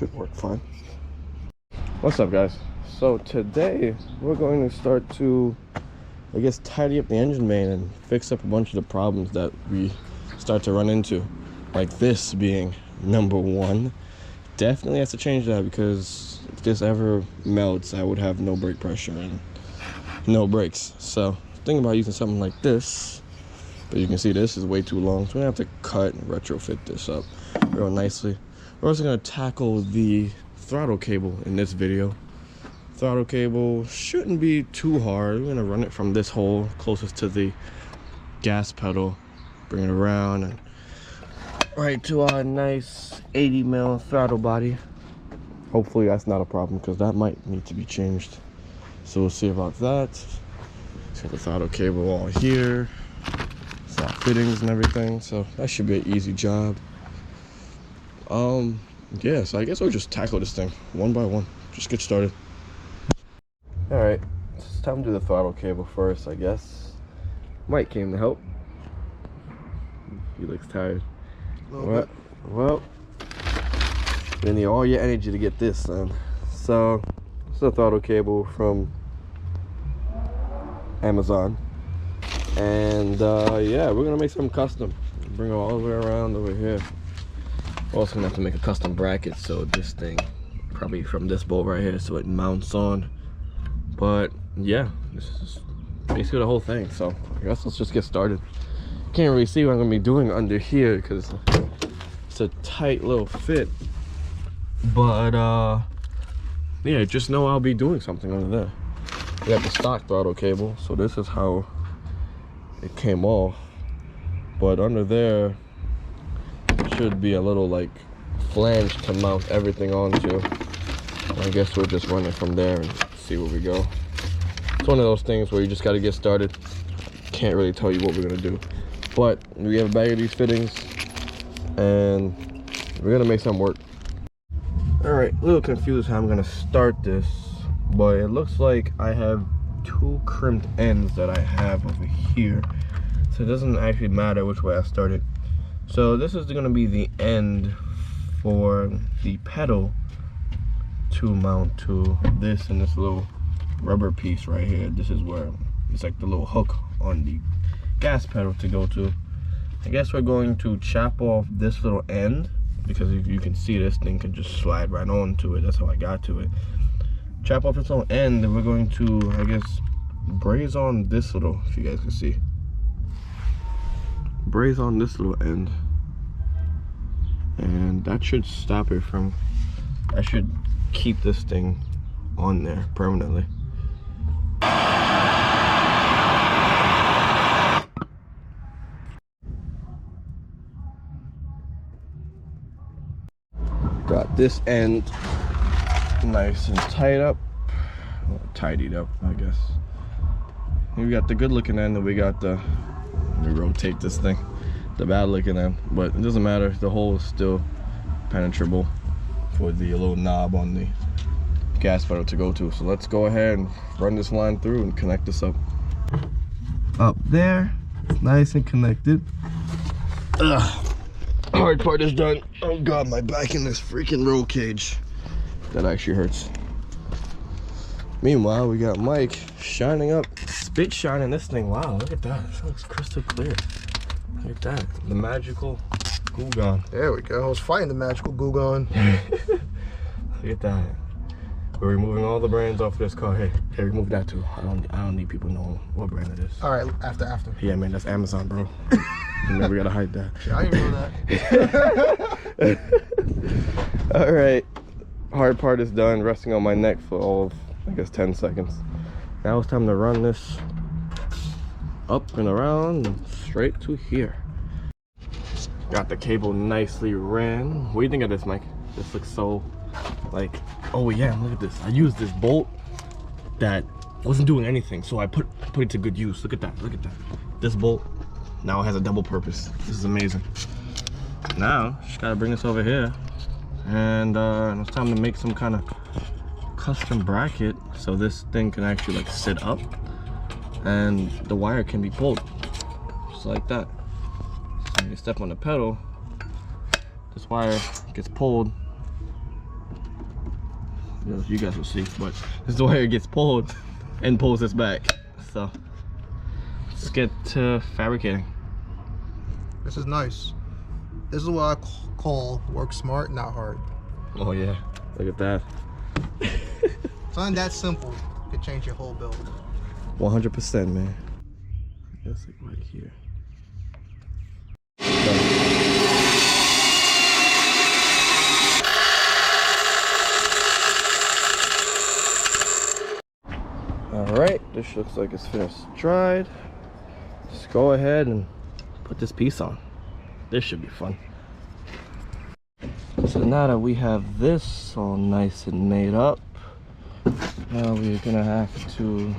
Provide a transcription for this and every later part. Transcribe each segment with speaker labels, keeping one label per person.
Speaker 1: should work fine. What's up, guys? So today we're going to start to, I guess, tidy up the engine bay and fix up a bunch of the problems that we start to run into, like this being number one. Definitely has to change that, because if this ever melts, I would have no brake pressure and no brakes. So think about using something like this, but you can see this is way too long, so we're gonna have to cut and retrofit this up real nicely. We're also gonna tackle the throttle cable in this video. Throttle cable shouldn't be too hard. We're gonna run it from this hole closest to the gas pedal, bring it around and right to our nice 80 mil throttle body. Hopefully that's not a problem, because that might need to be changed, so we'll see about that. Got the throttle cable all here, slot fittings and everything, so that should be an easy job. Yeah, so I guess we'll just tackle this thing one by one. Just get started. All right, it's time to do the throttle cable first, I guess. Mike came to help. He looks tired. Well, you need all your energy to get this done. So it's a throttle cable from Amazon, and yeah, we're gonna make some custom. Bring it all the way around over here. We're also gonna have to make a custom bracket, so this thing probably from this bolt right here, so it mounts on. But yeah, this is basically the whole thing, so I guess let's just get started. Can't really see what I'm gonna be doing under here because it's a tight little fit, but yeah, just know I'll be doing something under there. We got the stock throttle cable, so this is how it came off, but under there should be a little like flange to mount everything onto. I guess we'll just run it from there and see where we go. It's one of those things where you just got to get started. Can't really tell you what we're gonna do, but we have a bag of these fittings and we're gonna make some work. All right, a little confused how I'm gonna start this, but it looks like I have two crimped ends that I have over here, so it doesn't actually matter which way I start it. So this is gonna be the end for the pedal to mount to this, and this little rubber piece right here. This is where it's like the little hook on the gas pedal to go to. I guess we're going to chop off this little end, because if you can see, this thing can just slide right onto it. That's how I got to it. Chop off this little end, and we're going to, I guess, braze on this little, if you guys can see. Braze on this little end, and that should stop it from, that should keep this thing on there permanently. Got this end nice and tied up, well, tidied up, I guess. We got the good looking end, and we got the, let me rotate this thing, the bad looking end, but it doesn't matter, the hole is still penetrable for the little knob on the gas pedal to go to. So let's go ahead and run this line through and connect this up. Up there, it's nice and connected. Hard part is done. Oh god, my back in this freaking roll cage. That actually hurts. Meanwhile, we got Mike shining up, spit shining this thing. Wow, look at that. It looks crystal clear. Look at that. The magical goo gone.
Speaker 2: There we go. I was fighting the magical goo gone.
Speaker 1: Look at that. We're removing all the brands off of this car. Hey, remove that too. I don't need people knowing what brand it is.
Speaker 2: All right, after.
Speaker 1: Yeah, man, that's Amazon, bro. You never gotta hide that.
Speaker 2: Yeah, I didn't know
Speaker 1: that. All right, hard part is done. Resting on my neck for all of, I guess, 10 seconds. Now it's time to run this up and around and straight to here. Got the cable nicely ran. What do you think of this, Mike? This looks so like, oh yeah, look at this. I used this bolt that wasn't doing anything, so I put it to good use. Look at that, this bolt now has a double purpose. This is amazing. Now just gotta bring this over here, and it's time to make some kind of custom bracket so this thing can actually like sit up and the wire can be pulled just like that. So when you step on the pedal, this wire gets pulled You guys will see, but this is the way it gets pulled and pulls this back. So let's get to fabricating.
Speaker 2: This is nice. This is what I call work smart, not hard.
Speaker 1: Oh yeah, look at that.
Speaker 2: Something that simple could change your whole build.
Speaker 1: 100%, man. That's like right here. Alright, this looks like it's finished dried. Just go ahead and put this piece on. This should be fun. So now that we have this all nice and made up, now we're gonna have to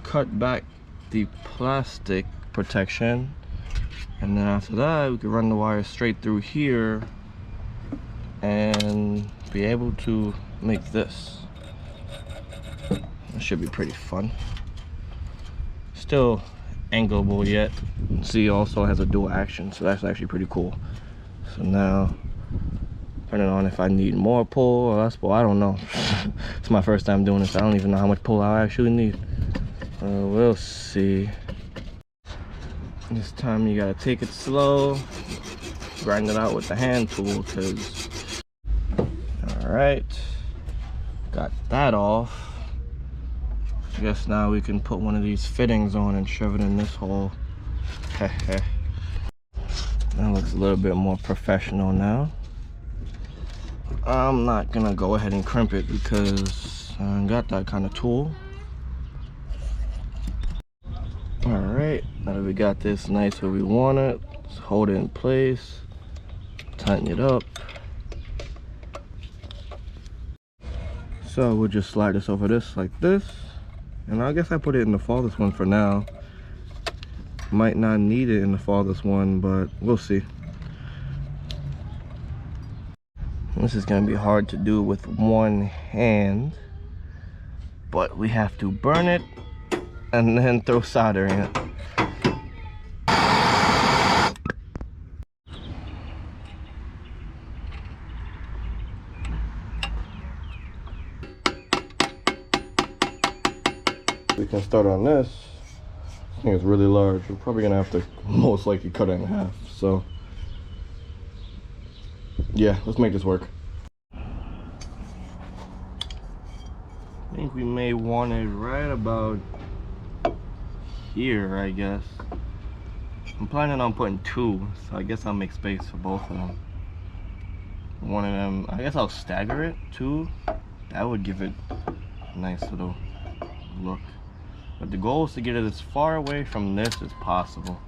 Speaker 1: cut back the plastic protection, and then after that we can run the wire straight through here and be able to make this. It should be pretty fun. Still angleable yet. See, also has a dual action, so that's actually pretty cool. So now, depending on if I need more pull or less pull, I don't know. It's my first time doing this. I don't even know how much pull I actually need. We'll see. This time you gotta take it slow, grind it out with the hand tool, because alright, got that off. I guess now we can put one of these fittings on and shove it in this hole. That looks a little bit more professional now. I'm not gonna go ahead and crimp it because I ain't got that kind of tool. Alright, now that we got this nice where we want it, let's hold it in place, tighten it up. So we'll just slide this over this like this. And I guess I put it in the farthest one for now. Might not need it in the farthest one, but we'll see. This is gonna be hard to do with one hand, but we have to burn it and then throw solder in it. We can start on this. This thing is really large. We're probably gonna have to most likely cut it in half. So yeah, let's make this work. I think we may want it right about here, I guess. I'm planning on putting two, so I guess I'll make space for both of them. One of them, I guess I'll stagger it too. That would give it a nice little look. But the goal is to get it as far away from this as possible.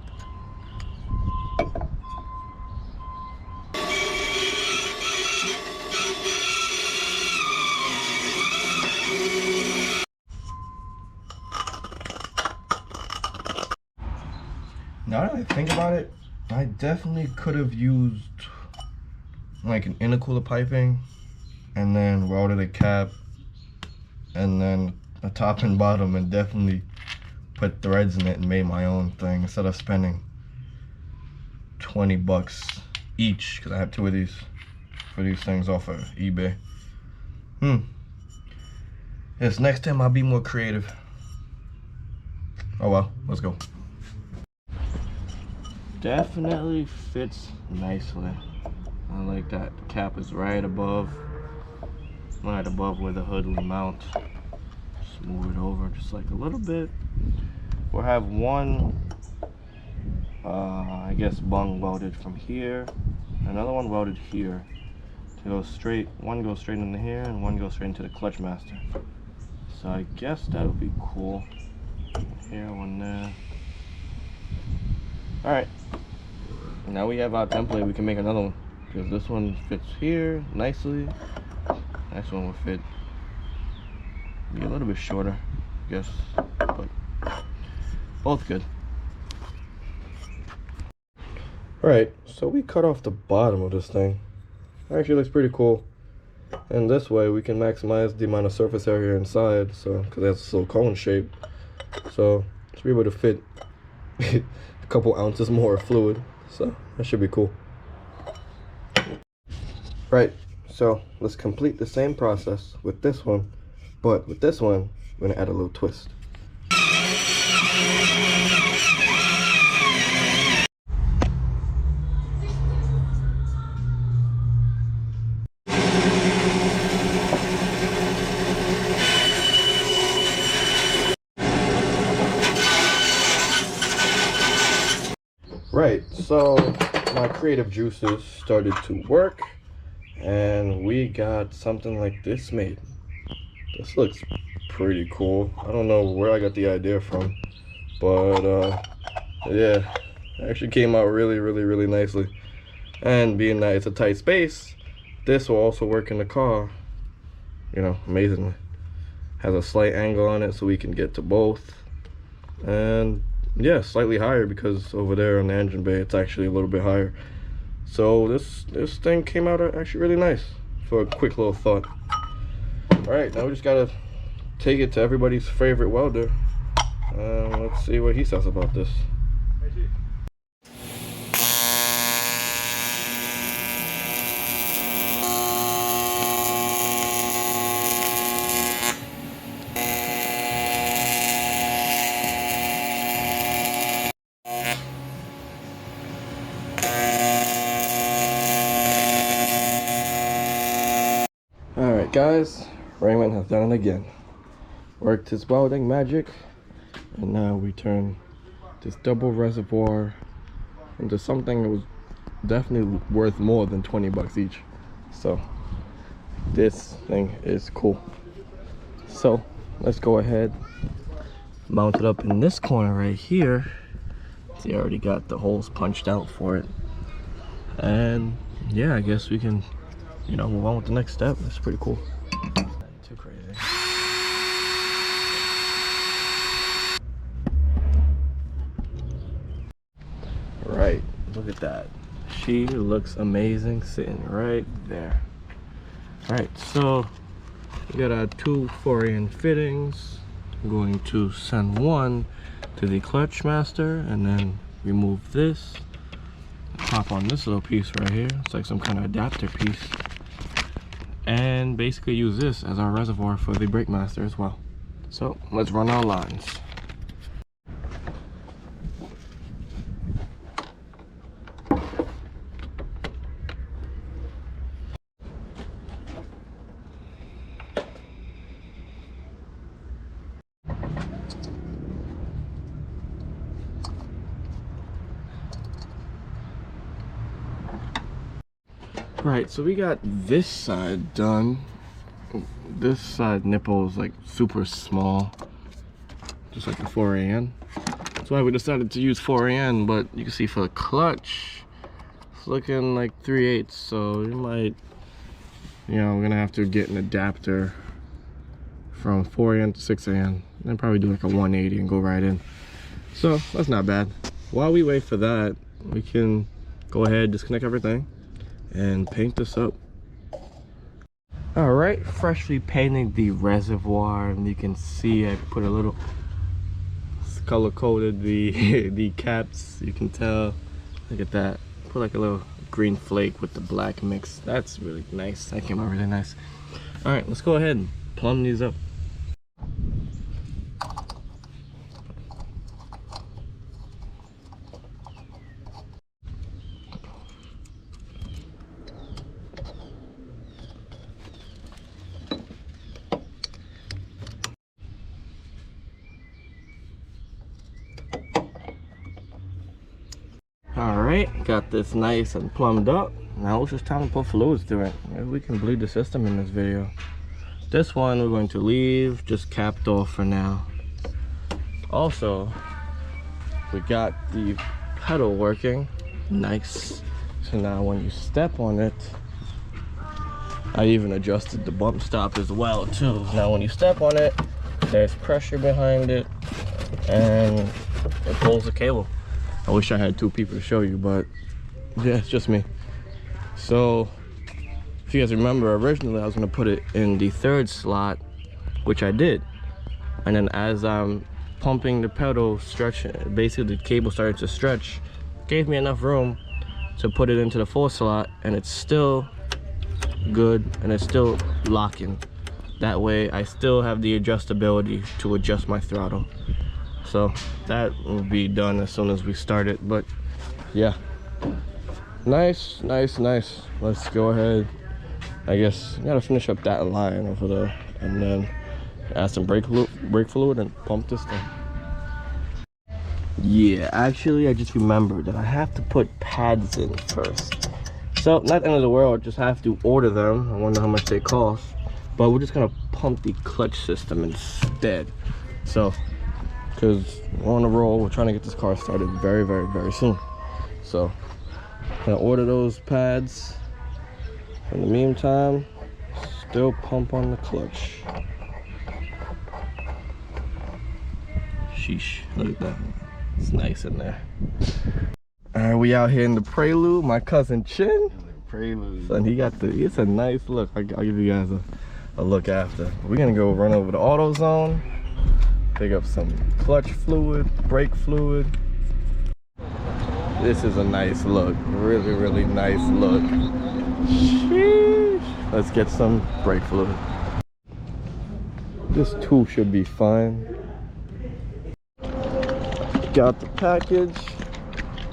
Speaker 1: Now that I think about it, I definitely could have used like an intercooler piping and then welded a cap and then a top and bottom, and definitely put threads in it and made my own thing instead of spending 20 bucks each, because I have two of these for these things off of eBay. Yes, next time I'll be more creative. Oh well, let's go. Definitely fits nicely. I like that. The cap is right above where the hood will mount. Just move it over just like a little bit. We'll have one I guess bung welded from here, another one welded here to go straight. One goes straight into here and one goes straight into the clutch master. So I guess that would be cool. Here, one there. Alright, now we have our template. We can make another one because this one fits here nicely. Next one will fit, be a little bit shorter, I guess, but both good. Alright, so we cut off the bottom of this thing. Actually looks pretty cool. And this way we can maximize the amount of surface area inside, so because that's a silicone shape. So to be able to fit a couple ounces more of fluid. So that should be cool. Right, So let's complete the same process with this one, but with this one, we're gonna add a little twist. Right, so my creative juices started to work and we got something like this made. This looks pretty cool. I don't know where I got the idea from, but yeah, it actually came out really nicely. And being that it's a tight space, this will also work in the car, you know, amazingly. Has a slight angle on it so we can get to both. And yeah, slightly higher because over there on the engine bay it's actually a little bit higher. So this thing came out actually really nice for a quick little thought. All right, now we just gotta take it to everybody's favorite welder. Let's see what he says about this. Alright guys, Raymond has done it again. Worked his welding magic, and now we turn this double reservoir into something that was definitely worth more than 20 bucks each. So this thing is cool. So let's go ahead, mount it up in this corner right here. See, I already got the holes punched out for it. And yeah, I guess we can, you know, move on with the next step. That's pretty cool. Nothing too crazy. Right, look at that. She looks amazing sitting right there. All right, so we got our two 4AN fittings. I'm going to send one to the clutch master and then remove this. Pop on this little piece right here. It's like some kind of adapter piece. And basically use this as our reservoir for the brake master as well. So let's run our lines. Right, so we got this side done. This side nipple is like super small, just like the 4AN. That's why we decided to use 4AN, but you can see for the clutch, it's looking like 3/8. So you might, you know, we're gonna have to get an adapter from 4AN to 6AN, and probably do like a 180 and go right in. So that's not bad. While we wait for that, we can go ahead, disconnect everything, and paint this up. All right, freshly painted the reservoir, and you can see I put a little color coded the caps. You can tell, look at that, put like a little green flake with the black mix. That's really nice. That came out really nice. All right, let's go ahead and plumb these up. Alright, got this nice and plumbed up. Now it's just time to put fluids through it. Maybe we can bleed the system in this video. This one we're going to leave just capped off for now. Also, we got the pedal working. Nice. So now when you step on it, I even adjusted the bump stop as well too. Now when you step on it, there's pressure behind it and it pulls the cable. I wish I had two people to show you, but yeah, it's just me. So if you guys remember, originally I was gonna put it in the third slot, which I did. And then as I'm pumping the pedal, stretching, basically the cable started to stretch, gave me enough room to put it into the fourth slot, and it's still good, and it's still locking. That way I still have the adjustability to adjust my throttle. So that will be done as soon as we start it. But yeah, nice. Let's go ahead. I guess I gotta finish up that line over there, and then add some brake fluid and pump this thing. Yeah, actually I just remembered that I have to put pads in first. So not the end of the world, just have to order them. I wonder how much they cost, but we're just gonna pump the clutch system instead. So because we're on the roll, we're trying to get this car started very soon. So I'm gonna order those pads. In the meantime, still pump on the clutch. Sheesh, look at that. It's nice in there. Alright, we out here in the Prelude. My cousin Chin.
Speaker 2: Prelude.
Speaker 1: Son, it's a nice look. I'll give you guys a look after. We're gonna go run over to AutoZone, pick up some clutch fluid, brake fluid. This is a nice look. Really nice look. Sheesh. Let's get some brake fluid. This tool should be fine. Got the package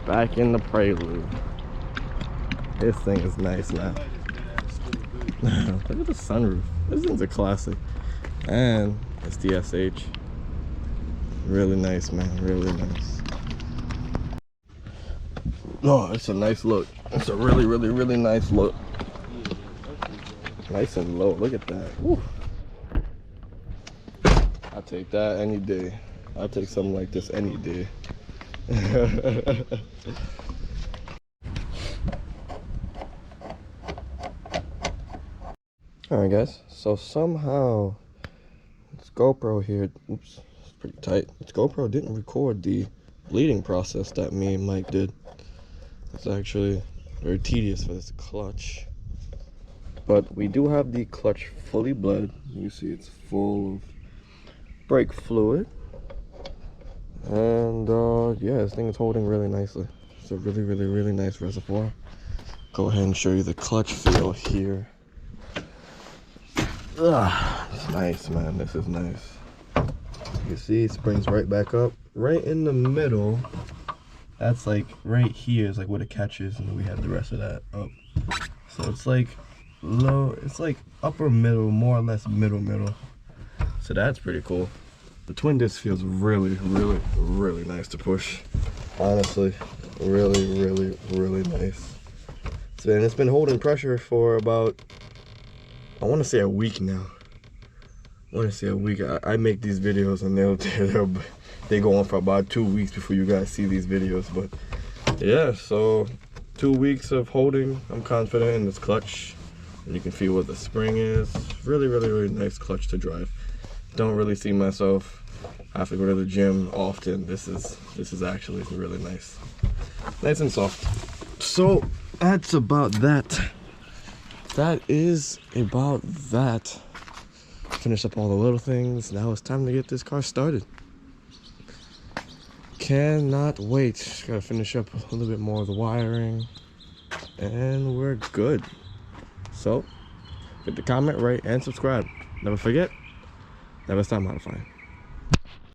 Speaker 1: back in the Prelude. This thing is nice now. Look at the sunroof. This thing's a classic. And it's the SH. Really nice, man. Really nice. Oh, it's a nice look. It's a really nice look. Nice and low. Look at that. Woo. I'll take that any day. I'll take something like this any day. Alright guys, so somehow this GoPro here, oops, it's pretty tight. This GoPro didn't record the bleeding process that me and Mike did. It's actually very tedious for this clutch. But we do have the clutch fully bled. You see it's full of brake fluid. And yeah, this thing is holding really nicely. It's a really nice reservoir. Go ahead and show you the clutch feel here. Ugh, it's nice, man. This is nice. You see it springs right back up. Right in the middle, that's like right here is like where the catch is, and then we have the rest of that up. So it's like low, it's like upper middle, more or less middle. So that's pretty cool. The twin disc feels really nice to push. Honestly, really nice. So, and it's been holding pressure for about, I want to say a week now. I make these videos and they go on for about 2 weeks before you guys see these videos. But yeah, so 2 weeks of holding. I'm confident in this clutch. And you can feel what the spring is. Really nice clutch to drive. Don't really see myself have to go to the gym often. This is actually really nice and soft. So that's about that. That is about that. Finish up all the little things. Now it's time to get this car started. Cannot wait. Just gotta finish up a little bit more of the wiring and we're good. So hit the comment, rate, and subscribe. Never forget, never stop modifying.